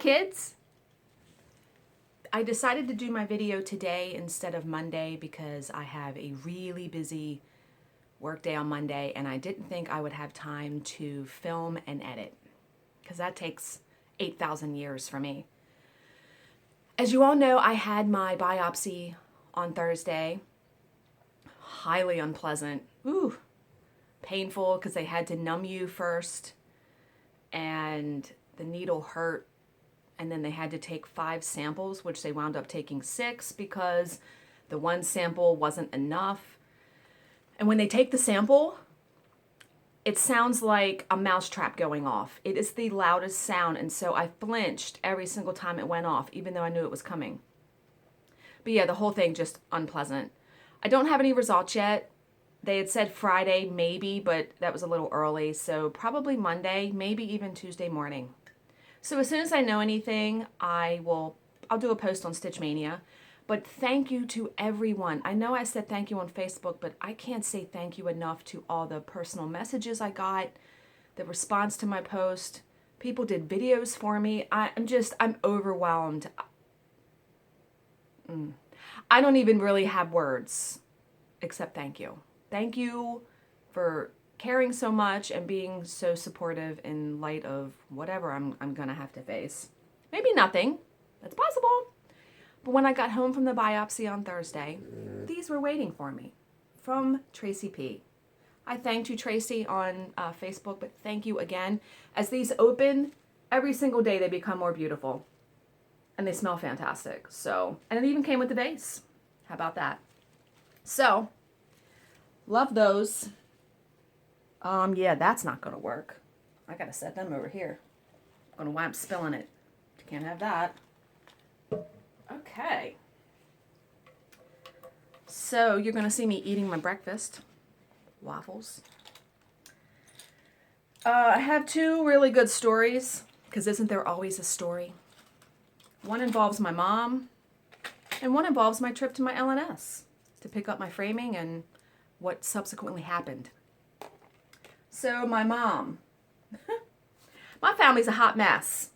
kids. I decided to do my video today instead of Monday because I have a really busy work day on Monday and I didn't think I would have time to film and edit because that takes 8,000 years for me. As you all know, I had my biopsy on Thursday. Highly unpleasant. Ooh, painful because they had to numb you first and the needle hurt. And then they had to take 5 samples, which they wound up taking 6 because the one sample wasn't enough. And when they take the sample, it sounds like a mousetrap going off. It is the loudest sound. And so I flinched every single time it went off, even though I knew it was coming. But yeah, the whole thing just unpleasant. I don't have any results yet. They had said Friday, maybe, but that was a little early. So probably Monday, maybe even Tuesday morning. So as soon as I know anything, I'll do a post on Stitch Mania. But thank you to everyone. I know I said thank you on Facebook, but I can't say thank you enough to all the personal messages I got, the response to my post. People did videos for me. I'm overwhelmed. I don't even really have words except thank you. Thank you for caring so much and being so supportive in light of whatever I'm gonna have to face. Maybe nothing, that's possible. But when I got home from the biopsy on Thursday, these were waiting for me from Tracy P. I thanked you, Tracy, on Facebook, but thank you again. As these open, every single day they become more beautiful and they smell fantastic. So, and it even came with the vase. How about that? So, love those. Yeah, that's not gonna work. I gotta set them over here. I'm gonna wind up spilling it. Can't have that. Okay. So you're gonna see me eating my breakfast. Waffles. I have 2 really good stories, because isn't there always a story? One involves my mom, and one involves my trip to my LNS to pick up my framing and what subsequently happened. So my mom, my family's a hot mess.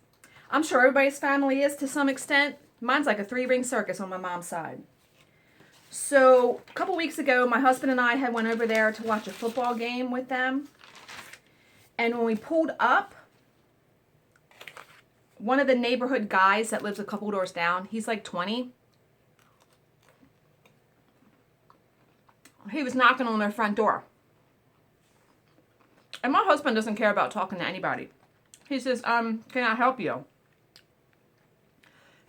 I'm sure everybody's family is to some extent. Mine's like a 3-ring circus on my mom's side. So a couple weeks ago, my husband and I had went over there to watch a football game with them. And when we pulled up, one of the neighborhood guys that lives a couple doors down, he's like 20. He was knocking on their front door. And my husband doesn't care about talking to anybody. He says, can I help you?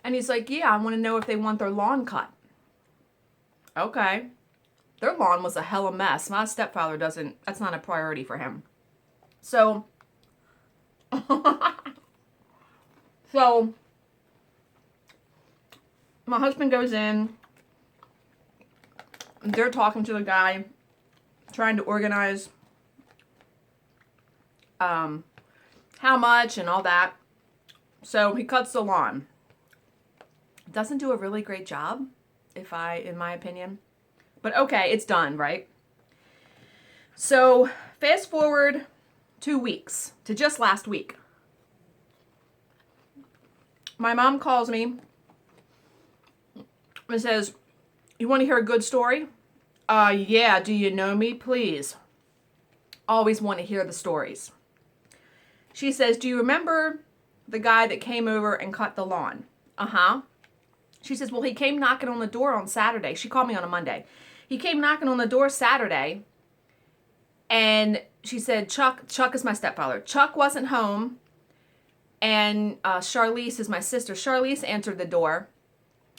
And he's like, yeah, I want to know if they want their lawn cut. Okay. Their lawn was a hella mess. My stepfather that's not a priority for him. So, my husband goes in. They're talking to the guy, trying to organize how much and all that. So he cuts the lawn. Doesn't do a really great job, in my opinion. But okay, it's done, right? So fast forward 2 weeks to just last week. My mom calls me and says, you want to hear a good story? Yeah, do you know me, please? Always want to hear the stories. She says, do you remember the guy that came over and cut the lawn? Uh-huh. She says, well, he came knocking on the door on Saturday. She called me on a Monday. He came knocking on the door Saturday, and she said, Chuck is my stepfather. Chuck wasn't home, and Charlize is my sister. Charlize answered the door.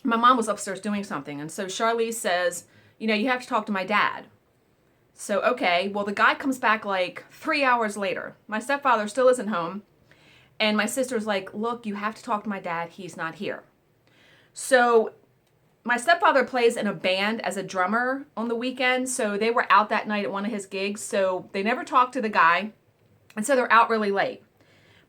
My mom was upstairs doing something, and so Charlize says, you have to talk to my dad. So, okay, well, the guy comes back like 3 hours later. My stepfather still isn't home, and my sister's like, look, you have to talk to my dad. He's not here. So my stepfather plays in a band as a drummer on the weekend, so they were out that night at one of his gigs, so they never talked to the guy, and so they're out really late.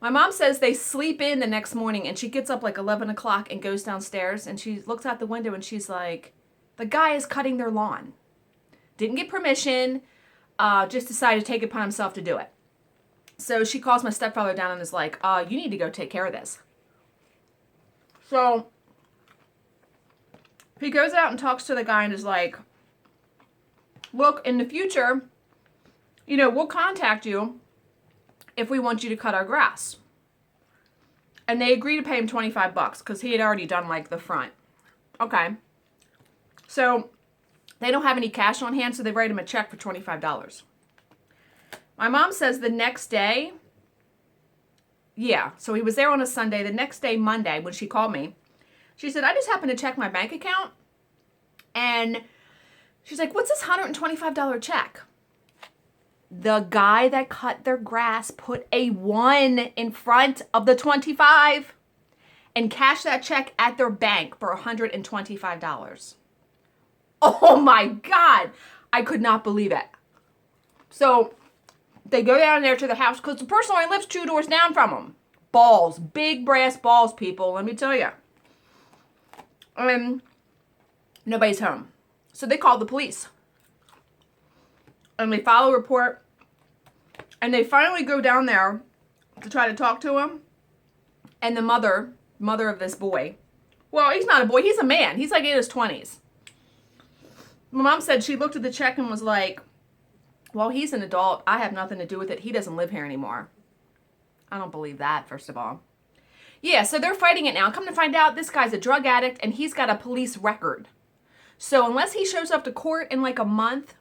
My mom says they sleep in the next morning, and she gets up like 11 o'clock and goes downstairs, and she looks out the window, and she's like, the guy is cutting their lawn. Didn't get permission, just decided to take it upon himself to do it. So she calls my stepfather down and is like, you need to go take care of this. So he goes out and talks to the guy and is like, look, in the future, you know, we'll contact you if we want you to cut our grass. And they agreed to pay him $25 because he had already done like the front. Okay. So they don't have any cash on hand, so they write him a check for $25. My mom says the next day, yeah, so he was there on a Sunday. The next day, Monday, when she called me, she said, I just happened to check my bank account. And she's like, what's this $125 check? The guy that cut their grass put a 1 in front of the 25 and cashed that check at their bank for $125. Oh my God. I could not believe it. So they go down there to the house because the person only lives 2 doors down from them. Balls. Big brass balls, people. Let me tell you. And nobody's home. So they called the police. And they file a report. And they finally go down there to try to talk to him. And the mother of this boy. Well, he's not a boy. He's a man. He's like in his 20s. My mom said she looked at the check and was like, well, he's an adult. I have nothing to do with it. He doesn't live here anymore. I don't believe that, first of all. Yeah, so they're fighting it now. Come to find out, this guy's a drug addict and he's got a police record. So unless he shows up to court in like a month,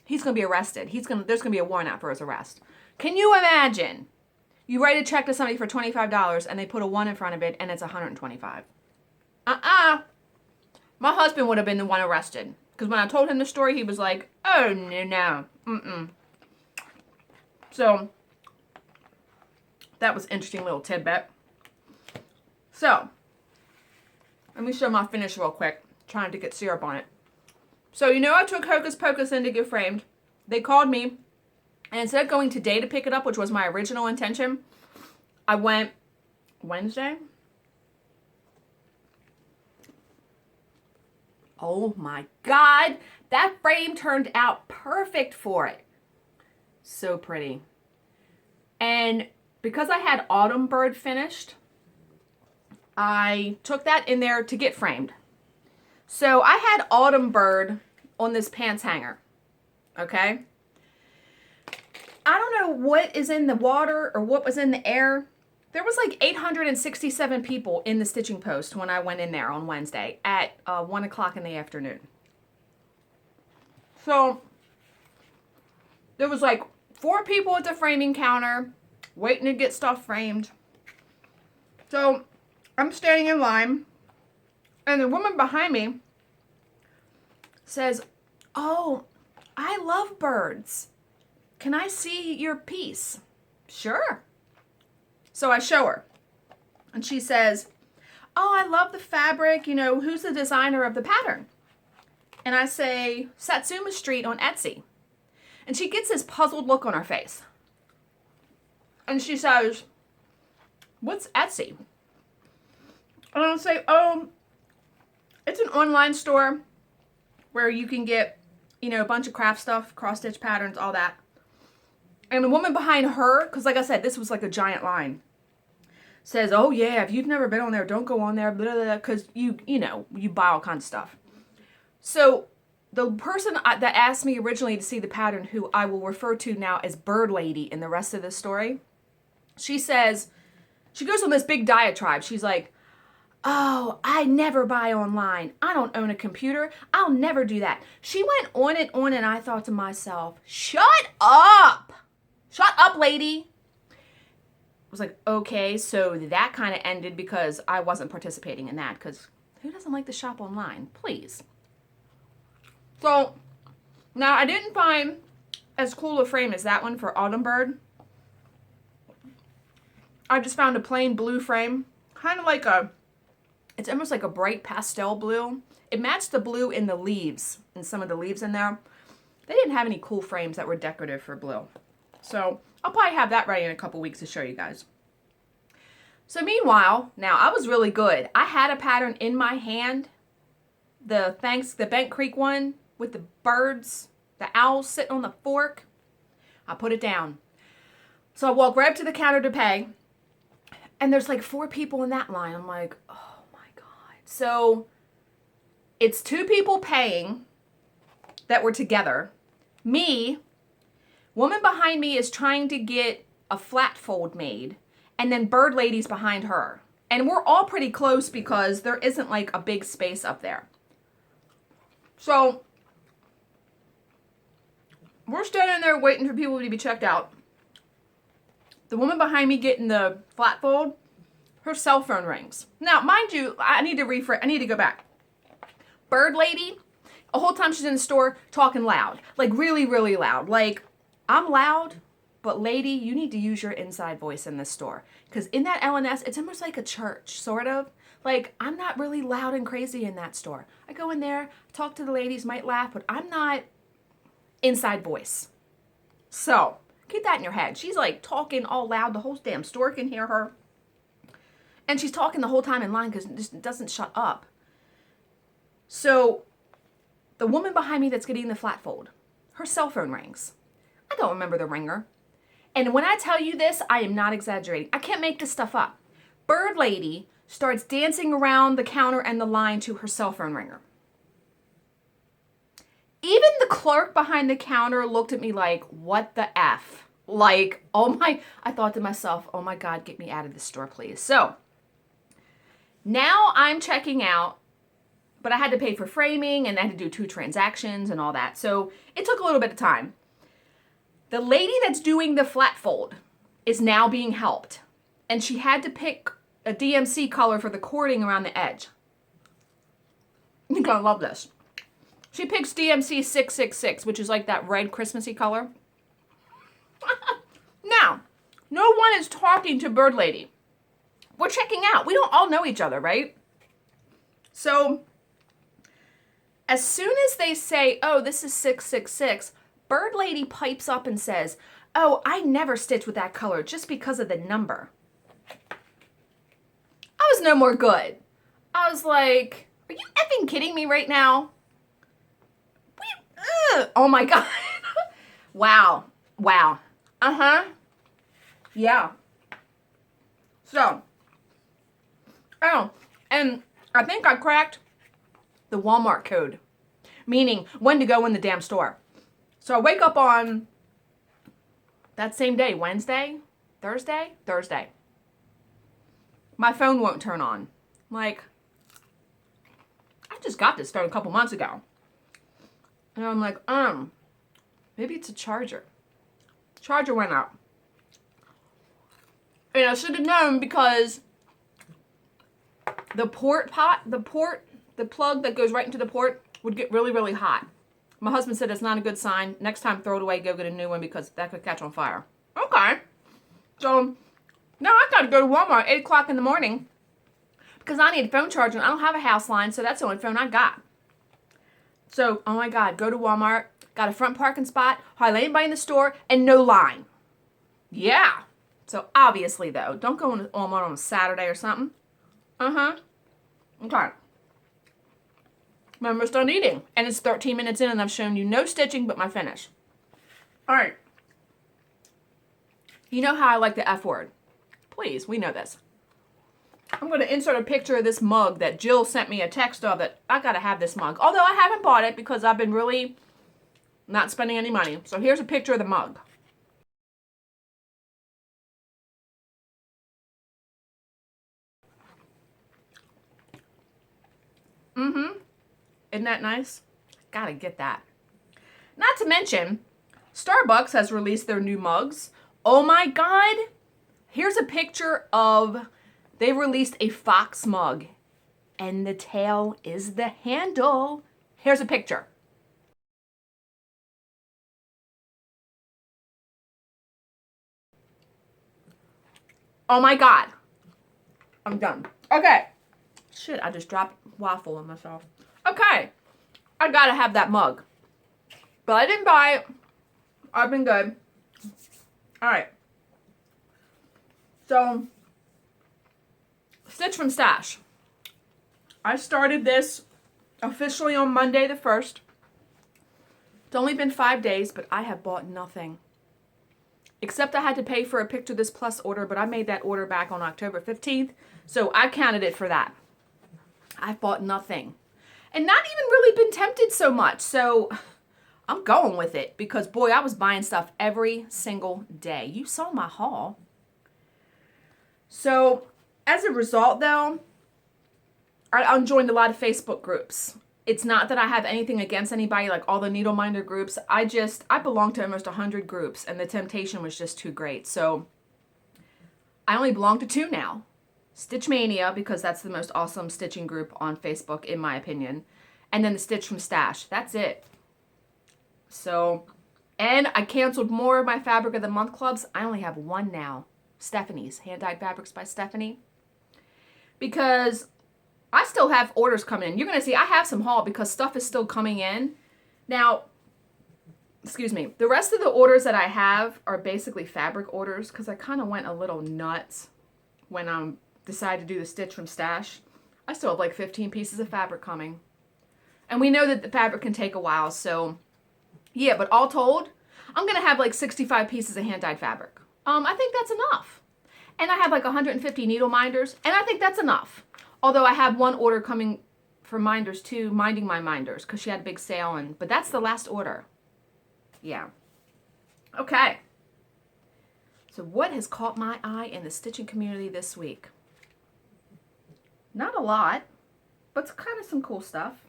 he's going to be arrested. There's going to be a warrant out for his arrest. Can you imagine? You write a check to somebody for $25 and they put a 1 in front of it and it's $125. My husband would have been the one arrested. Because when I told him the story, he was like, oh, no. So, that was an interesting little tidbit. So, let me show my finish real quick. Trying to get syrup on it. So, you know I took Hocus Pocus in to get framed. They called me. And instead of going today to pick it up, which was my original intention, I went Wednesday. Oh my God, that frame turned out perfect for it. So pretty. And because I had Autumn Bird finished, I took that in there to get framed. So I had Autumn Bird on this pants hanger, okay? I don't know what is in the water or what was in the air. There was like 867 people in the stitching post when I went in there on Wednesday at 1 o'clock in the afternoon. So there was like 4 people at the framing counter waiting to get stuff framed. So I'm standing in line and the woman behind me says, oh, I love birds. Can I see your piece? Sure. So I show her, and she says, oh, I love the fabric. You know, who's the designer of the pattern? And I say, Satsuma Street on Etsy. And she gets this puzzled look on her face. And she says, what's Etsy? And I'll say, oh, it's an online store where you can get, you know, a bunch of craft stuff, cross-stitch patterns, all that. And the woman behind her, because like I said, this was like a giant line, says, oh yeah, if you've never been on there, don't go on there, blah, blah, blah, because you know, you buy all kinds of stuff. So the person that asked me originally to see the pattern, who I will refer to now as Bird Lady in the rest of this story, she says, she goes on this big diatribe. She's like, oh, I never buy online. I don't own a computer. I'll never do that. She went on and I thought to myself, shut up. Shut up, lady. I was like, okay, so that kind of ended because I wasn't participating in that, because who doesn't like to shop online? Please. So, now I didn't find as cool a frame as that one for Autumn Bird. I just found a plain blue frame, kind of like it's almost like a bright pastel blue. It matched the blue in the leaves, in some of the leaves in there. They didn't have any cool frames that were decorative for blue. So I'll probably have that ready in a couple weeks to show you guys. So meanwhile, now I was really good. I had a pattern in my hand, the Bent Creek one with the birds, the owls sitting on the fork. I put it down. So I walk right up to the counter to pay, and there's like 4 people in that line. I'm like, oh my So it's two people paying that were together. Me, woman behind me is trying to get a flat fold made, and then Bird Lady's behind her. And we're all pretty close because there isn't like a big space up there. So we're standing there waiting for people to be checked out. The woman behind me getting the flat fold, her cell phone rings. Now, mind you, I need to go back. Bird Lady, the whole time she's in the store, talking loud. Like really, really loud. Like, I'm loud, but lady, you need to use your inside voice in this store. Because in that L&S, it's almost like a church, sort of. Like, I'm not really loud and crazy in that store. I go in there, talk to the ladies, might laugh, but I'm not inside voice. So, keep that in your head. She's like talking all loud. The whole damn store can hear her. And she's talking the whole time in line because it just doesn't shut up. So, the woman behind me that's getting the flat fold, her cell phone rings. I don't remember the ringer. And when I tell you this, I am not exaggerating. I can't make this stuff up. Bird Lady starts dancing around the counter and the line to her cell phone ringer. Even the clerk behind the counter looked at me like, what the F? Like, I thought to myself, oh my God, get me out of this store, please. So, now I'm checking out, but I had to pay for framing and I had to do 2 transactions and all that. So, it took a little bit of time. The lady that's doing the flat fold is now being helped. And she had to pick a DMC color for the cording around the edge. You're gonna love this. She picks DMC 666, which is like that red Christmassy color. Now, no one is talking to Bird Lady. We're checking out. We don't all know each other, right? So, as soon as they say, oh, this is 666, Bird Lady pipes up and says, oh, I never stitch with that color just because of the number. I was no more good. I was like, are you effing kidding me right now? Oh my God. Wow. Uh-huh. Yeah. So, oh, and I think I cracked the Walmart code, meaning when to go in the damn store. So I wake up on that same day, Thursday. My phone won't turn on. Like, I just got this phone a couple months ago. And I'm like, maybe it's a charger. Charger went out. And I should have known because the plug that goes right into the port would get really, really hot. My husband said it's not a good sign. Next time, throw it away, go get a new one because that could catch on fire. Okay. So, now I got to go to Walmart at 8 o'clock in the morning because I need a phone charger and I don't have a house line, so that's the only phone I got. So, oh my God, go to Walmart, got a front parking spot, hardly anybody in the store, and no line. Yeah. So, obviously, though, don't go to Walmart on a Saturday or something. Uh-huh. Okay. I'm almost done eating. And it's 13 minutes in and I've shown you no stitching but my finish. All right. You know how I like the F word. Please, we know this. I'm going to insert a picture of this mug that Jill sent me a text of that I got to have this mug. Although I haven't bought it because I've been really not spending any money. So here's a picture of the mug. Isn't that nice? Gotta get that. Not to mention, Starbucks has released their new mugs. Oh my God. Here's a picture of, they released a fox mug and the tail is the handle. Here's a picture. Oh my God. I'm done. Okay. Shit, I just dropped waffle on myself. Okay. I gotta have that mug. But I didn't buy it. I've been good. Alright. So, Stitch from Stash. I started this officially on Monday the 1st. It's only been 5 days, but I have bought nothing. Except I had to pay for a Picture This Plus order, but I made that order back on October 15th, so I counted it for that. I've bought nothing. And not even really been tempted so much. So I'm going with it because, boy, I was buying stuff every single day. You saw my haul. So as a result, though, I joined a lot of Facebook groups. It's not that I have anything against anybody, like all the needle minder groups. I belong to almost 100 groups, and the temptation was just too great. So I only belong to 2 now. Stitch Mania, because that's the most awesome stitching group on Facebook, in my opinion. And then the Stitch from Stash. That's it. So, and I canceled more of my Fabric of the Month clubs. I only have 1 now. Stephanie's, Hand-Dyed Fabrics by Stephanie. Because I still have orders coming in. You're going to see I have some haul because stuff is still coming in. Now, excuse me, the rest of the orders that I have are basically fabric orders because I kind of went a little nuts when I decided to do the Stitch from Stash. I still have like 15 pieces of fabric coming. And we know that the fabric can take a while, so yeah, but all told, I'm going to have like 65 pieces of hand-dyed fabric. I think that's enough. And I have like 150 needle minders, and I think that's enough. Although I have 1 order coming for minders too, minding my minders, because she had a big sale, but that's the last order. Yeah. Okay. So what has caught my eye in the stitching community this week? Not a lot, but kind of some cool stuff.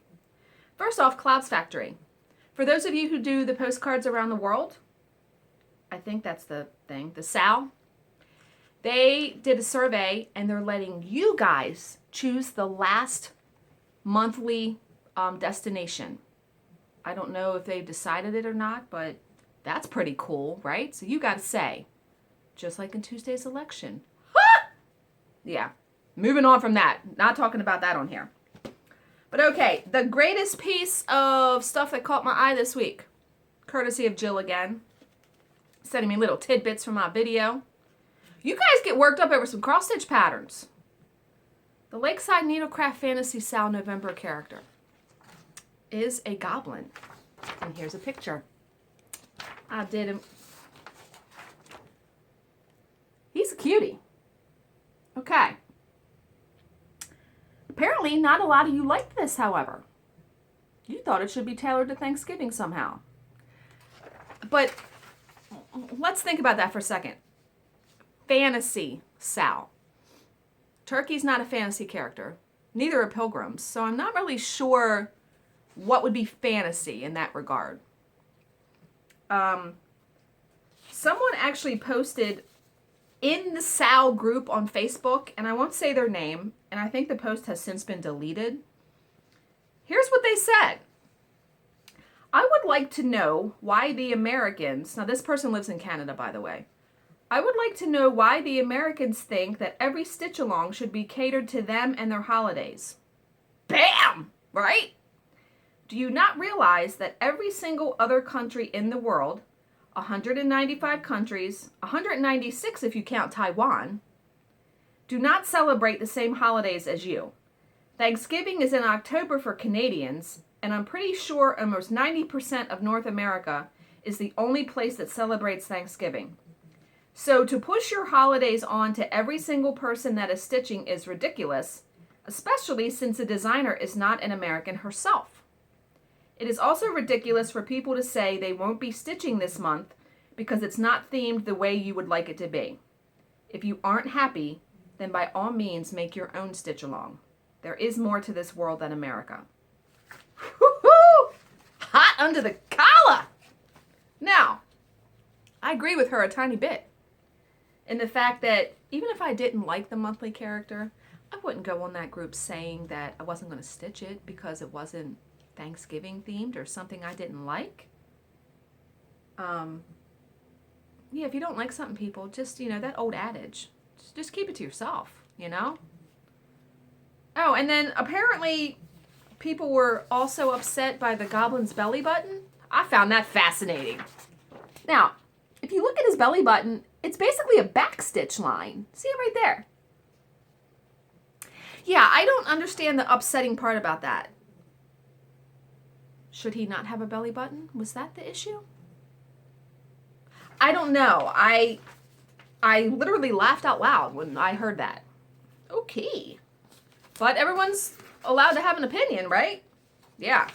First off, Clouds Factory. For those of you who do the postcards around the world, I think that's the thing, the SAL, they did a survey and they're letting you guys choose the last monthly destination. I don't know if they've decided it or not, but that's pretty cool, right? So you got to say, just like in Tuesday's election. Yeah, moving on from that. Not talking about that on here. But okay, the greatest piece of stuff that caught my eye this week, courtesy of Jill again, sending me little tidbits from my video. You guys get worked up over some cross-stitch patterns. The Lakeside Needlecraft Fantasy Sal November character is a goblin. And here's a picture. I did him. He's a cutie. Okay. Apparently, not a lot of you liked this, however. You thought it should be tailored to Thanksgiving somehow. But let's think about that for a second. Fantasy Sal. Turkey's not a fantasy character. Neither are pilgrims. So I'm not really sure what would be fantasy in that regard. Someone actually posted in the Sal group on Facebook, and I won't say their name, and I think the post has since been deleted. Here's what they said. I would like to know why the Americans, now this person lives in Canada, by the way. I would like to know why the Americans think that every stitch along should be catered to them and their holidays. Bam! Right? Do you not realize that every single other country in the world, 195 countries, 196 if you count Taiwan, do not celebrate the same holidays as you? Thanksgiving is in October for Canadians, and I'm pretty sure almost 90% of North America is the only place that celebrates Thanksgiving. So to push your holidays on to every single person that is stitching is ridiculous, especially since the designer is not an American herself. It is also ridiculous for people to say they won't be stitching this month because it's not themed the way you would like it to be. If you aren't happy, then by all means make your own stitch along. There is more to this world than America. Woo-hoo! Hot under the collar! Now, I agree with her a tiny bit in the fact that even if I didn't like the monthly character, I wouldn't go on that group saying that I wasn't going to stitch it because it wasn't Thanksgiving themed or something I didn't like. Yeah, if you don't like something, people, just, that old adage, just keep it to yourself, Oh, and then apparently people were also upset by the goblin's belly button. I found that fascinating. Now, if you look at his belly button, it's basically a back stitch line. See it right there? Yeah, I don't understand the upsetting part about that. Should he not have a belly button? Was that the issue? I don't know. I literally laughed out loud when I heard that. Okay. But everyone's allowed to have an opinion, right? Yeah.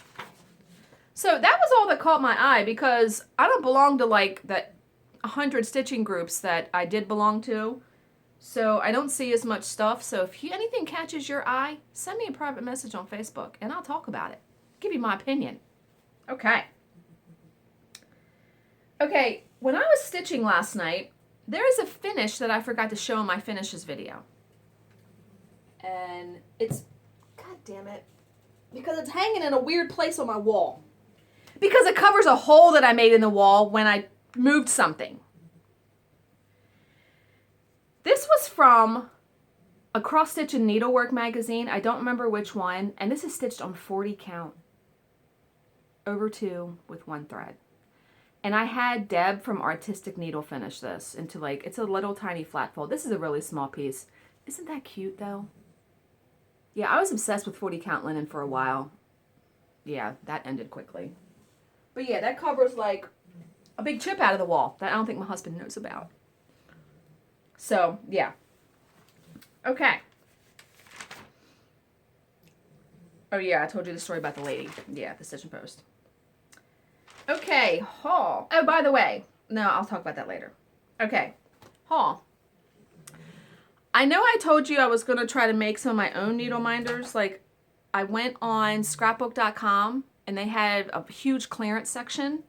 So that was all that caught my eye because I don't belong to like the 100 stitching groups that I did belong to. So I don't see as much stuff. So if anything catches your eye, send me a private message on Facebook and I'll talk about it. Give you my opinion. Okay. Okay, when I was stitching last night, there is a finish that I forgot to show in my finishes video. And it's, god damn it, because it's hanging in a weird place on my wall. Because it covers a hole that I made in the wall when I moved something. This was from a cross stitch and needlework magazine. I don't remember which one. And this is stitched on 40 count. Over 2 with 1 thread. And I had Deb from Artistic Needle finish this into like, it's a little tiny flat fold. This is a really small piece. Isn't that cute though? Yeah, I was obsessed with 40 count linen for a while. Yeah, that ended quickly. But yeah, that covers like a big chip out of the wall that I don't think my husband knows about. So, yeah. Okay. Oh yeah, I told you the story about the lady. Yeah, the stitch and post. Okay, haul. Oh, by the way, no, I'll talk about that later. Okay, haul. I know I told you I was going to try to make some of my own needle minders. Like, I went on scrapbook.com and they had a huge clearance section.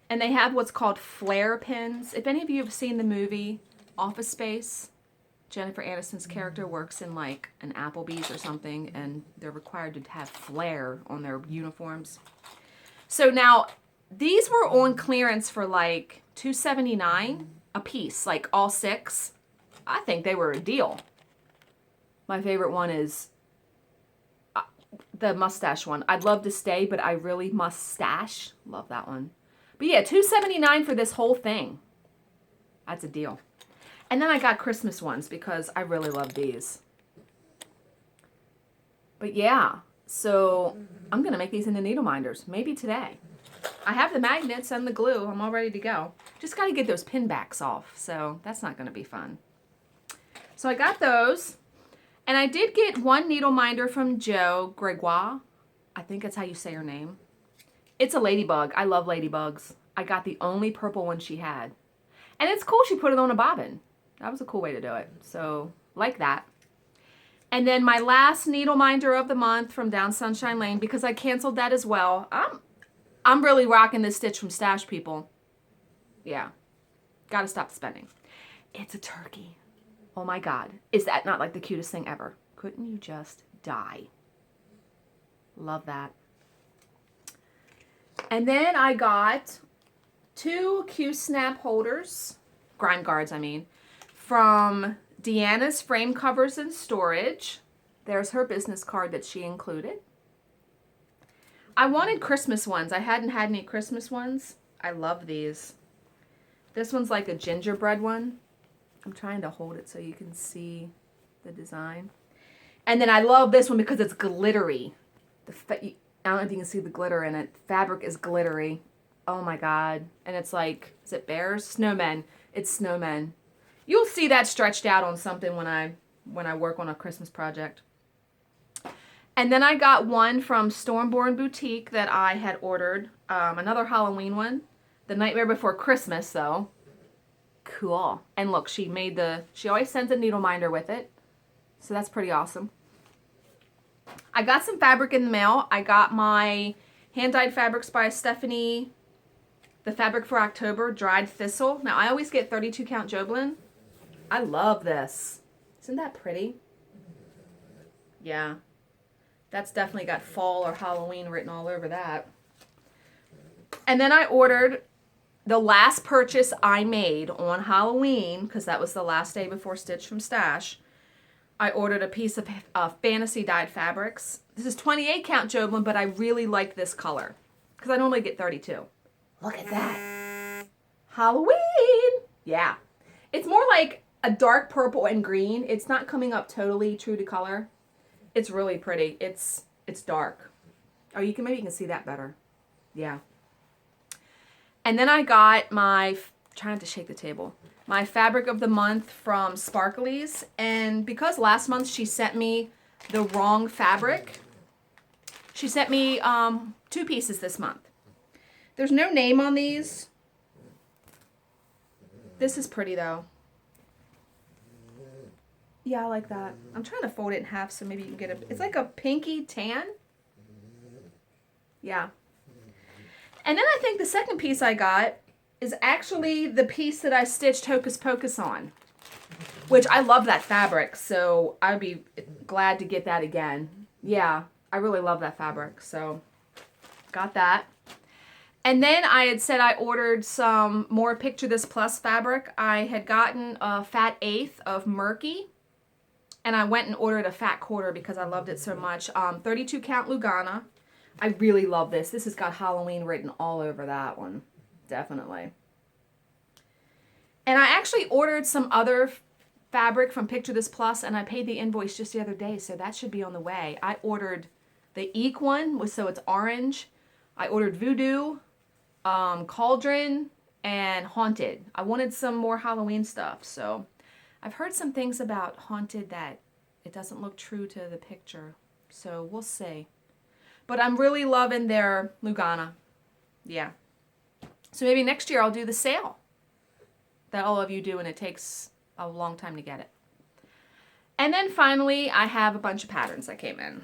And they have what's called flare pins. If any of you have seen the movie Office Space, Jennifer Aniston's character works in like an Applebee's or something, and they're required to have flare on their uniforms. So now, these were on clearance for like $2.79 a piece, like all 6. I think they were a deal. My favorite one is the mustache one. I'd love to stay, but I really must stash. Love that one. But yeah, $2.79 for this whole thing. That's a deal. And then I got Christmas ones because I really love these. But yeah, so I'm going to make these into needle minders. Maybe today. I have the magnets and the glue. I'm all ready to go. Just got to get those pin backs off. So that's not going to be fun. So I got those. And I did get one needle minder from Jo Gregoire. I think that's how you say her name. It's a ladybug. I love ladybugs. I got the only purple one she had. And it's cool she put it on a bobbin. That was a cool way to do it. So, like that. And then my last needle minder of the month from Down Sunshine Lane, because I canceled that as well. I'm really rocking this stitch from Stash, people. Yeah. Gotta stop spending. It's a turkey. Oh my God. Is that not like the cutest thing ever? Couldn't you just die? Love that. And then I got 2 Q-snap holders, grind guards I mean, from Deanna's Frame Covers and Storage. There's her business card that she included. I wanted Christmas ones. I hadn't had any Christmas ones. I love these. This one's like a gingerbread one. I'm trying to hold it so you can see the design. And then I love this one because it's glittery. I don't know if you can see the glitter in it. Fabric is glittery. Oh my God. And it's like, is it bears? Snowmen. It's snowmen. You'll see that stretched out on something when I work on a Christmas project. And then I got one from Stormborn Boutique that I had ordered. Another Halloween one. The Nightmare Before Christmas, though. Cool. And look, she always sends a needle minder with it. So that's pretty awesome. I got some fabric in the mail. I got my hand-dyed fabrics by Stephanie, the Fabric for October, Dried Thistle. Now, I always get 32 count Joblin. I love this. Isn't that pretty? Yeah. That's definitely got fall or Halloween written all over that. And then I ordered the last purchase I made on Halloween, because that was the last day before Stitch from Stash. I ordered a piece of Fantasy dyed fabrics. This is 28 count Joblin, but I really like this color because I normally get 32. Look at that. Halloween. Yeah. It's more like a dark purple and green. It's not coming up totally true to color. It's really pretty. It's dark. Oh, maybe you can see that better. Yeah. And then I got try not to shake the table, my fabric of the month from Sparklies. And because last month she sent me the wrong fabric, She sent me 2 pieces this month. There's no name on these. This is pretty though. Yeah, I like that. I'm trying to fold it in half so maybe you can get it's like a pinky tan. Yeah. And then I think the second piece I got is actually the piece that I stitched Hocus Pocus on, which I love that fabric, so I'd be glad to get that again. Yeah, I really love that fabric, so got that. And then I had said I ordered some more Picture This Plus fabric. I had gotten a fat eighth of Murky, and I went and ordered a fat quarter because I loved it so much. 32 count Lugana. I really love this. This has got Halloween written all over that one. Definitely. And I actually ordered some other fabric from Picture This Plus, and I paid the invoice just the other day, so that should be on the way. I ordered the Eek one, so it's orange. I ordered Voodoo, Cauldron, and Haunted. I wanted some more Halloween stuff, so I've heard some things about Haunted that it doesn't look true to the picture, so we'll see. But I'm really loving their Lugana. Yeah. So maybe next year I'll do the sale that all of you do, and it takes a long time to get it. And then finally, I have a bunch of patterns that came in.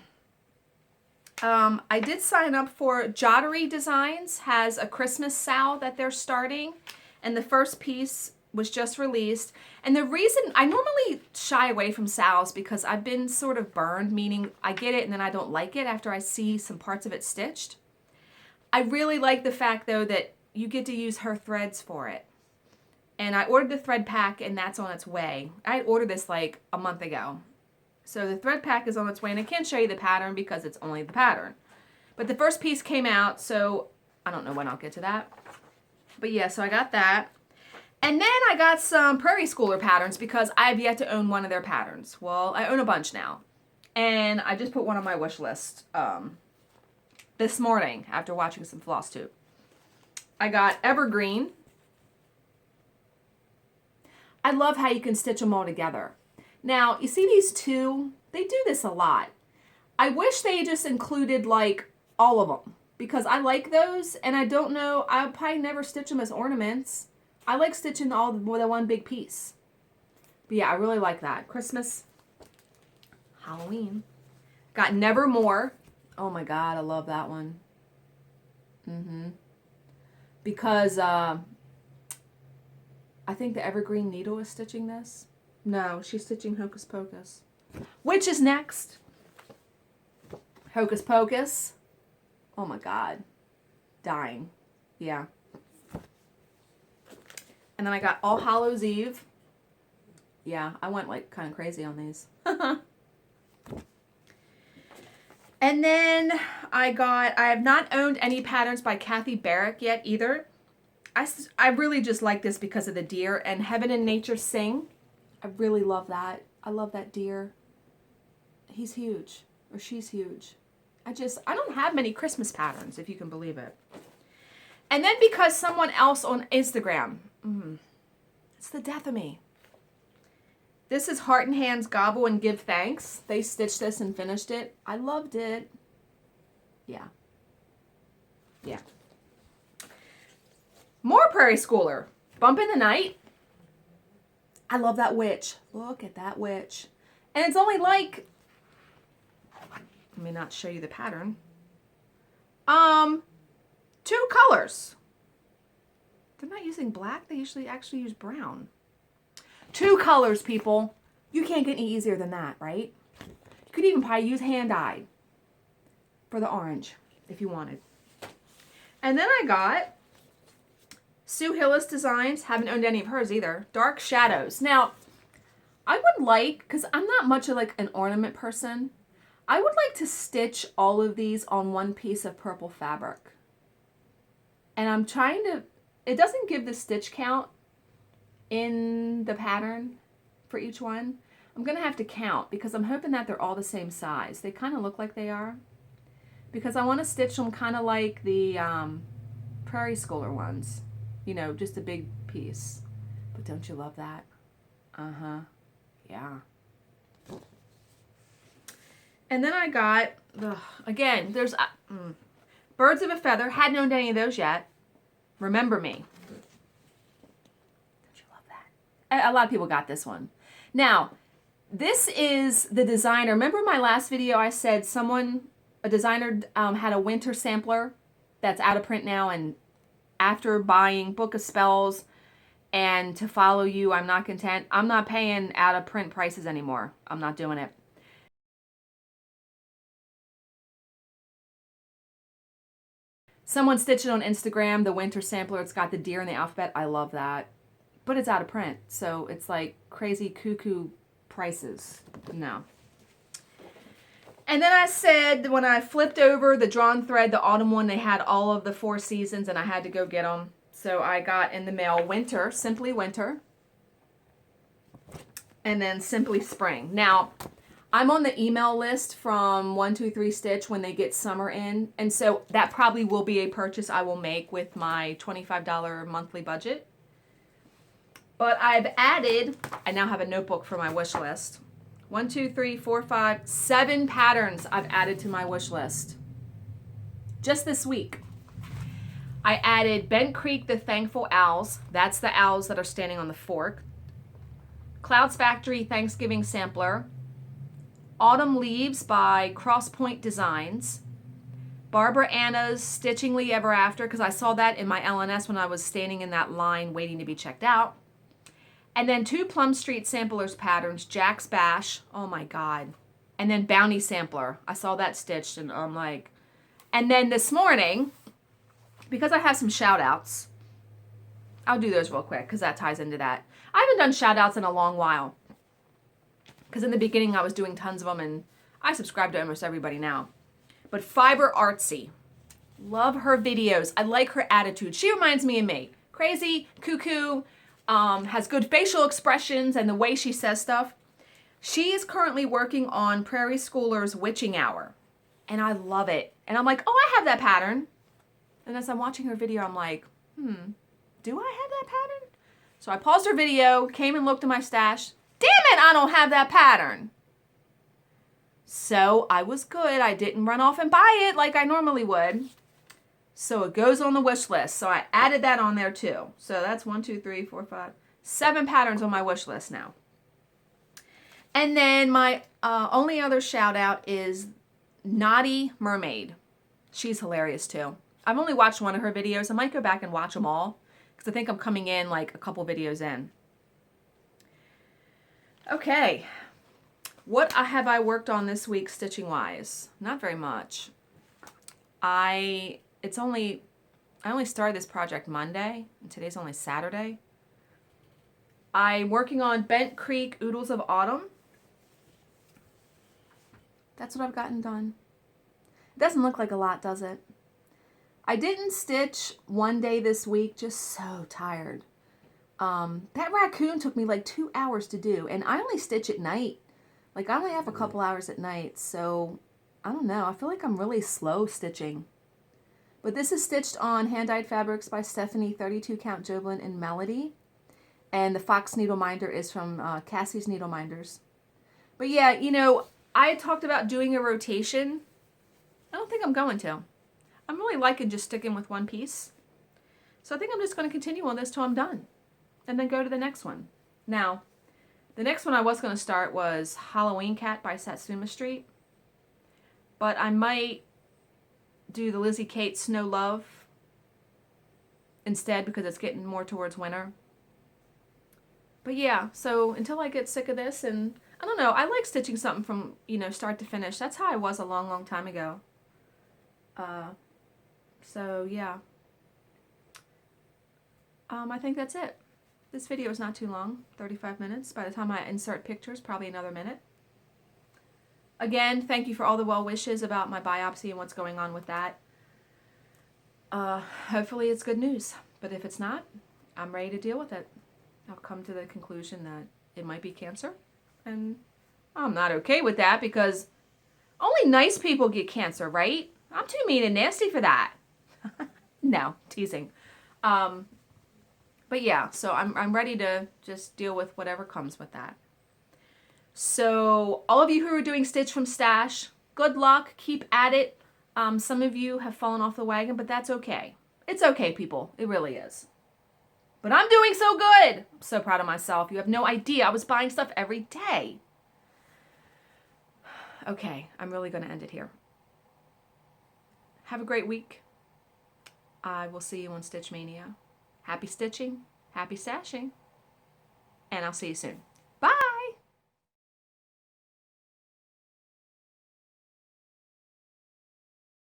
I did sign up for Jottery Designs, has a Christmas sale that they're starting, and the first piece was just released. And the reason I normally shy away from sales because I've been sort of burned, meaning I get it and then I don't like it after I see some parts of it stitched. I really like the fact though that you get to use her threads for it. And I ordered the thread pack and that's on its way. I ordered this like a month ago. So the thread pack is on its way, and I can't show you the pattern because it's only the pattern. But the first piece came out, so I don't know when I'll get to that. But yeah, so I got that. And then I got some Prairie Schooler patterns because I've yet to own one of their patterns. Well, I own a bunch now. And I just put one on my wish list this morning after watching some Flosstube. I got Evergreen. I love how you can stitch them all together. Now, you see these two? They do this a lot. I wish they just included like all of them because I like those, and I don't know, I'll probably never stitch them as ornaments. I like stitching all the one big piece. But yeah, I really like that. Christmas, Halloween. Got Nevermore. Oh my God, I love that one. Because I think the Evergreen Needle is stitching this. No, she's stitching Hocus Pocus. Which is next? Hocus Pocus. Oh my God. Dying. Yeah. And then I got All Hallows Eve. Yeah, I went like kind of crazy on these. And then I have not owned any patterns by Kathy Barrick yet either. I really just like this because of the deer and Heaven and Nature Sing. I really love that. I love that deer. He's huge, or she's huge. I don't have many Christmas patterns, if you can believe it. And then because someone else on Instagram, it's the death of me. This is Heart and Hands Gobble and Give Thanks. They stitched this and finished it. I loved it. Yeah. Yeah. More Prairie Schooler. Bump in the Night. I love that witch. Look at that witch. And it's only like, let me not show you the pattern. 2 colors. They're not using black. They usually actually use brown. 2 colors, people. You can't get any easier than that, right? You could even probably use hand-dyed for the orange if you wanted. And then I got Sue Hillis Designs. Haven't owned any of hers either. Dark Shadows. Now, I would like, because I'm not much of like an ornament person, I would like to stitch all of these on one piece of purple fabric. And I'm trying to, it doesn't give the stitch count in the pattern for each one. I'm going to have to count because I'm hoping that they're all the same size. They kind of look like they are. Because I want to stitch them kind of like the Prairie Schooler ones. You know, just a big piece. But don't you love that? Uh-huh. Yeah. And then I got, again, there's Birds of a Feather. Hadn't owned any of those yet. Remember Me. Don't you love that? A lot of people got this one. Now, this is the designer. Remember my last video I said a designer had a winter sampler that's out of print now, and after buying Book of Spells and To Follow You, I'm Not Content. I'm not paying out of print prices anymore. I'm not doing it. Someone stitched it on Instagram, the winter sampler. It's got the deer in the alphabet. I love that. But it's out of print, so it's like crazy cuckoo prices. No. And then I said, when I flipped over the drawn thread, the autumn one, they had all of the 4 seasons, and I had to go get them. So I got in the mail Winter, Simply Winter, and then Simply Spring. Now, I'm on the email list from 123 Stitch when they get summer in, and so that probably will be a purchase I will make with my $25 monthly budget. But I've added, I now have a notebook for my wish list. 1, 2, 3, 4, 5, 7 patterns I've added to my wish list. Just this week. I added Bent Creek, the Thankful Owls. That's the owls that are standing on the fork. Clouds Factory Thanksgiving Sampler. Autumn Leaves by Crosspoint Designs. Barbara Anna's Stitchingly Ever After, because I saw that in my LNS when I was standing in that line waiting to be checked out. And then 2 Plum Street Samplers patterns, Jack's Bash, oh my God. And then Bounty Sampler, I saw that stitched and I'm like, and then this morning, because I have some shout outs, I'll do those real quick because that ties into that. I haven't done shout outs in a long while. Because in the beginning I was doing tons of them and I subscribe to almost everybody now. But Fiber Artsy, love her videos. I like her attitude. She reminds me of me. Crazy, cuckoo, has good facial expressions and the way she says stuff. She is currently working on Prairie Schooler's Witching Hour. And I love it. And I'm like, oh, I have that pattern. And as I'm watching her video, I'm like, do I have that pattern? So I paused her video, came and looked at my stash. Damn it, I don't have that pattern. So I was good. I didn't run off and buy it like I normally would. So it goes on the wish list. So I added that on there too. So that's 1, 2, 3, 4, 5, 7 patterns on my wish list now. And then my only other shout out is Naughty Mermaid. She's hilarious too. I've only watched one of her videos. I might go back and watch them all because I think I'm coming in like a couple videos in. Okay, what have I worked on this week stitching wise? Not very much. I only started this project Monday, and today's only Saturday. I'm working on Bent Creek Oodles of Autumn. That's what I've gotten done. It doesn't look like a lot, does it? I didn't stitch one day this week, just so tired. That raccoon took me like 2 hours to do, and I only stitch at night. Like, I only have a couple hours at night, so I don't know. I feel like I'm really slow stitching. But this is stitched on Hand-Dyed Fabrics by Stephanie, 32 Count Jovelin and Melody. And the Fox Needle Minder is from Cassie's Needle Minders. But yeah, you know, I talked about doing a rotation. I don't think I'm going to. I'm really liking just sticking with one piece. So I think I'm just going to continue on this till I'm done. And then go to the next one. Now, the next one I was going to start was Halloween Cat by Satsuma Street. But I might do the Lizzie Kate Snow Love instead because it's getting more towards winter. But yeah, so until I get sick of this, and I don't know, I like stitching something from, you know, start to finish. That's how I was a long, long time ago. So yeah. I think that's it. This video is not too long, 35 minutes. By the time I insert pictures, probably another minute. Again, thank you for all the well wishes about my biopsy and what's going on with that. Hopefully it's good news, but if it's not, I'm ready to deal with it. I've come to the conclusion that it might be cancer, and I'm not okay with that because only nice people get cancer, right? I'm too mean and nasty for that. No, teasing. But yeah, so I'm ready to just deal with whatever comes with that. So all of you who are doing Stitch from Stash, Good luck. Keep at it. Some of you have fallen off the wagon, but that's okay. It's okay, people. It really is. But I'm doing so good. I'm so proud of myself. You have no idea. I was buying stuff every day. Okay, I'm really going to end it here. Have a great week. I will see you on Stitch Mania. Happy stitching, happy stashing, and I'll see you soon.